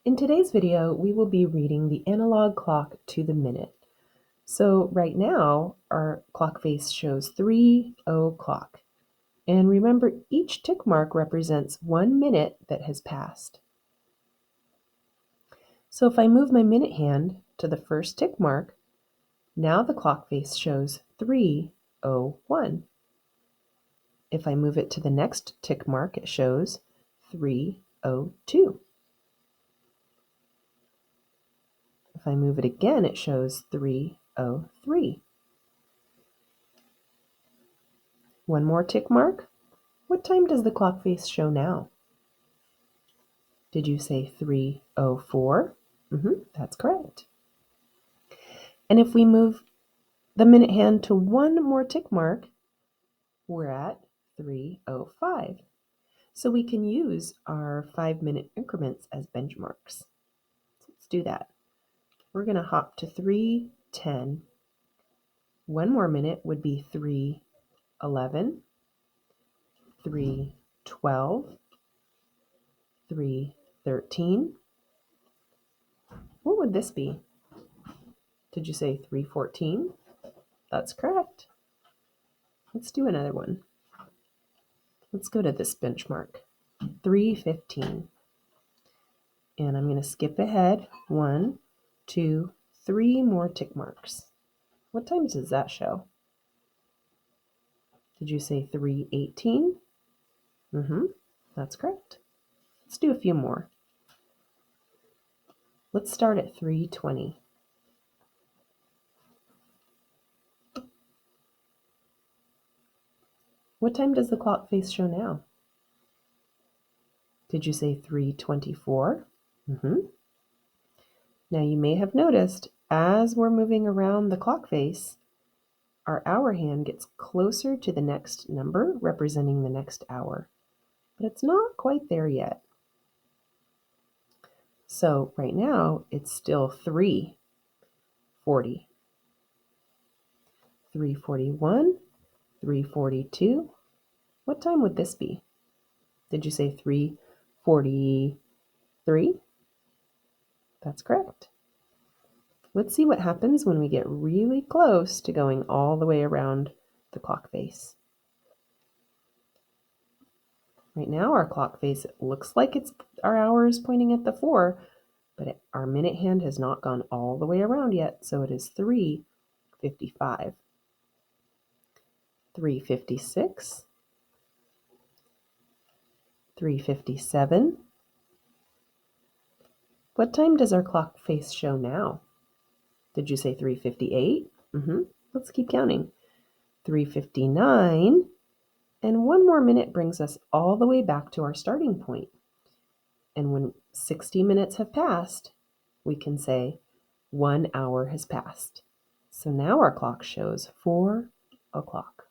In today's video, we will be reading the analog clock to the minute. So right now, our clock face shows 3 o'clock. And remember, each tick mark represents 1 minute that has passed. So if I move my minute hand to the first tick mark, now the clock face shows 3:01. If I move it to the next tick mark, it shows 3:02. If I move it again, it shows 3:03. One more tick mark. What time does the clock face show now? Did you say 3:04? That's correct. And if we move the minute hand to one more tick mark, we're at 3:05. So we can use our 5-minute increments as benchmarks. So let's do that. We're going to hop to 3:10. One more minute would be 3:11, 3:12, 3:13. What would this be? Did you say 3:14? That's correct. Let's do another one. Let's go to this benchmark, 3:15. And I'm going to skip ahead 1, 2, 3 more tick marks. What times does that show? Did you say 3:18? That's correct. Let's do a few more. Let's start at 3:20. What time does the clock face show now? Did you say 3:24? Now you may have noticed as we're moving around the clock face, our hour hand gets closer to the next number representing the next hour, but it's not quite there yet. So right now it's still 3:40, 3:41, 3:42. What time would this be? Did you say 3:43? That's correct. Let's see what happens when we get really close to going all the way around the clock face. Right now our clock face looks like our hour is pointing at the 4, but our minute hand has not gone all the way around yet, so it is 3:55, 3:56, 3:57. What time does our clock face show now? Did you say 3:58? Let's keep counting. 3:59. And one more minute brings us all the way back to our starting point. And when 60 minutes have passed, we can say 1 hour has passed. So now our clock shows 4 o'clock.